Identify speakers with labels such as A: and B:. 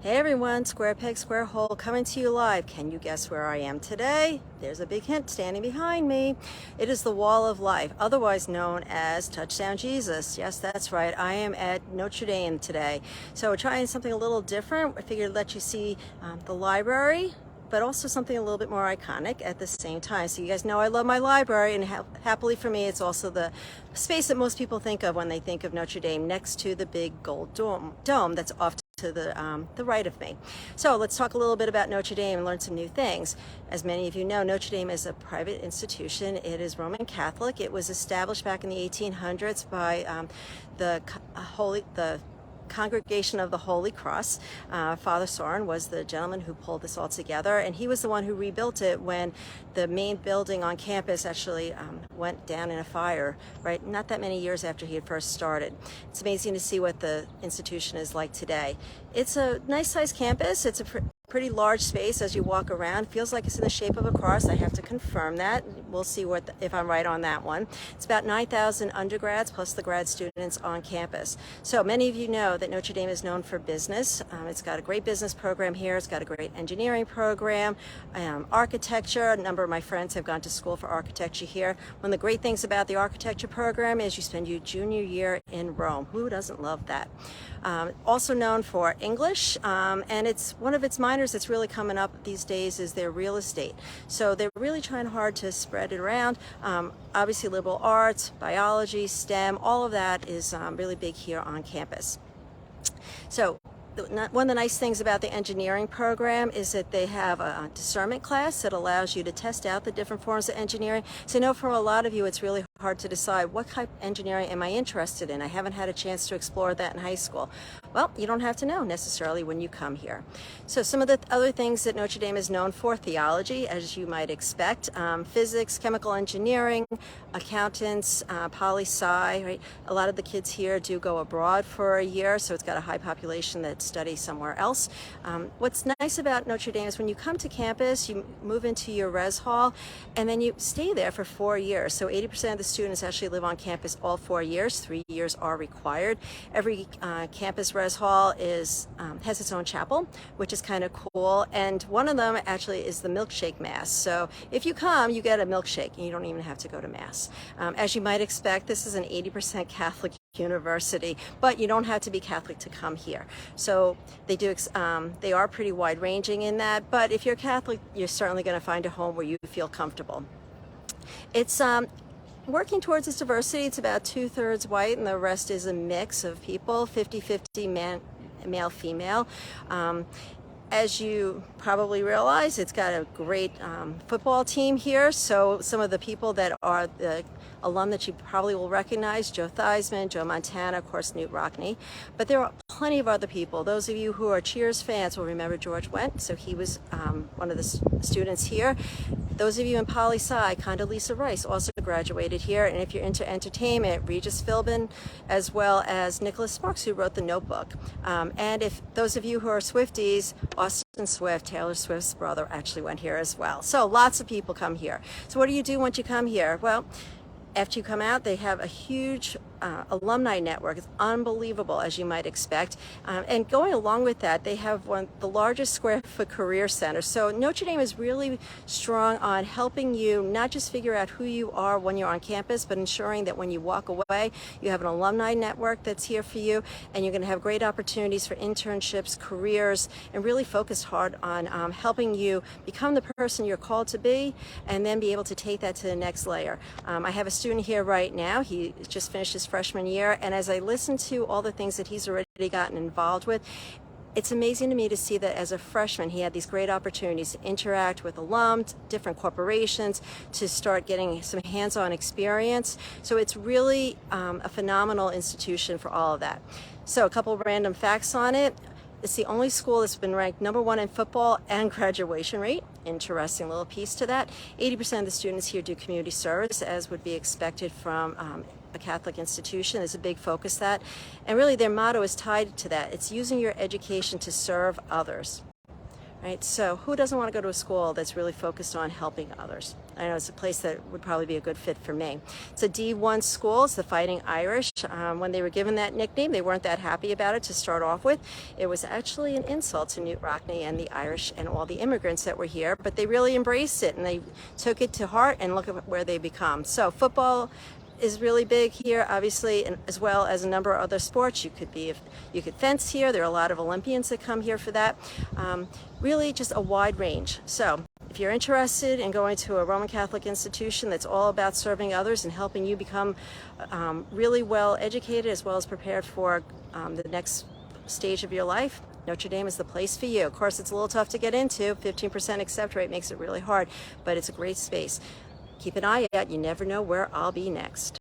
A: Hey everyone, Square Peg, Square Hole coming to you live. Can you guess where I am today? There's a big hint standing behind me. It is the Wall of Life, otherwise known as Touchdown Jesus. Yes, that's right. I am at Notre Dame today. So we're trying something a little different. I figured I'd let you see the library, but also something a little bit more iconic at the same time. So you guys know I love my library, and happily for me, it's also the space that most people think of when they think of Notre Dame, next to the big gold dome that's off to the right of me. So let's talk a little bit about Notre Dame and learn some new things. As many of you know, Notre Dame is a private institution. It is Roman Catholic. It was established back in the 1800s by the Congregation of the Holy Cross. Father Soren was the gentleman who pulled this all together, and he was the one who rebuilt it when the main building on campus actually went down in a fire, right? Not that many years after he had first started. It's amazing to see what the institution is like today. It's a nice sized campus. It's a pretty large space as you walk around. Feels like it's in the shape of a cross. I have to confirm that. We'll see if I'm right on that one. It's about 9,000 undergrads plus the grad students on campus. So many of you know that Notre Dame is known for business. It's got a great business program here. It's got a great engineering program, architecture. A number of my friends have gone to school for architecture here. One of the great things about the architecture program is you spend your junior year in Rome. Who doesn't love that? Also known for English, and it's one of its minors that's really coming up these days is their real estate. So they're really trying hard to spread it around. Obviously liberal arts, biology, STEM, all of that is really big here on campus. So one of the nice things about the engineering program is that they have a discernment class that allows you to test out the different forms of engineering. So I know for a lot of you it's really hard to decide what type of engineering am I interested in. I haven't had a chance to explore that in high school. Well, you don't have to know necessarily when you come here. So some of the other things that Notre Dame is known for: theology, as you might expect, physics, chemical engineering, accountants, poli-sci, right? A lot of the kids here do go abroad for a year, so it's got a high population that study somewhere else. What's nice about Notre Dame is when you come to campus, you move into your res hall, and then you stay there for 4 years. So 80% of the students actually live on campus all 4 years. 3 years are required. Every campus res hall has its own chapel, which is kind of cool. And one of them actually is the milkshake mass. So if you come, you get a milkshake, and you don't even have to go to mass. As you might expect, this is an 80% Catholic university, but you don't have to be Catholic to come here. So they are pretty wide-ranging in that, but if you're Catholic, you're certainly going to find a home where you feel comfortable. It's working towards its diversity. It's about 2/3 white, and the rest is a mix of people, 50-50 male, female. As you probably realize, it's got a great football team here. So some of the people that are the alum that you probably will recognize: Joe Theismann, Joe Montana, of course, Newt Rockne. But there are plenty of other people. Those of you who are Cheers fans will remember George Wendt. So he was one of the students here. Those of you in poli-sci, Condoleezza Rice also graduated here. And if you're into entertainment, Regis Philbin, as well as Nicholas Sparks, who wrote The Notebook. And if those of you who are Swifties, Austin Swift, Taylor Swift's brother, actually went here as well. So lots of people come here. So what do you do once you come here? Well, after you come out, they have a huge alumni network. It's unbelievable, as you might expect. And going along with that, they have one of the largest square foot career centers. So Notre Dame is really strong on helping you not just figure out who you are when you're on campus, but ensuring that when you walk away, you have an alumni network that's here for you, and you're going to have great opportunities for internships, careers, and really focused hard on helping you become the person you're called to be, and then be able to take that to the next layer. I have a student here right now. He just finished his freshman year, and as I listen to all the things that he's already gotten involved with, it's amazing to me to see that as a freshman he had these great opportunities to interact with alums, different corporations, to start getting some hands-on experience. So it's really a phenomenal institution for all of that. So a couple of random facts on it. It's the only school that's been ranked #1 in football and graduation rate. Interesting little piece to that. 80% of the students here do community service, as would be expected from a Catholic institution. There's a big focus that. And really their motto is tied to that. It's using your education to serve others. right? So who doesn't want to go to a school that's really focused on helping others? I know it's a place that would probably be a good fit for me. It's a D1 school. It's the Fighting Irish. When they were given that nickname, they weren't that happy about it to start off with. It was actually an insult to Newt Rockne and the Irish and all the immigrants that were here, but they really embraced it and they took it to heart, and look at where they've become. So football is really big here, obviously, and as well as a number of other sports. You could fence here. There are a lot of Olympians that come here for that. Really just a wide range. So if you're interested in going to a Roman Catholic institution that's all about serving others and helping you become really well educated as well as prepared for the next stage of your life, Notre Dame is the place for you. Of course, it's a little tough to get into. 15% accept rate makes it really hard, but it's a great space. Keep an eye out. You never know where I'll be next.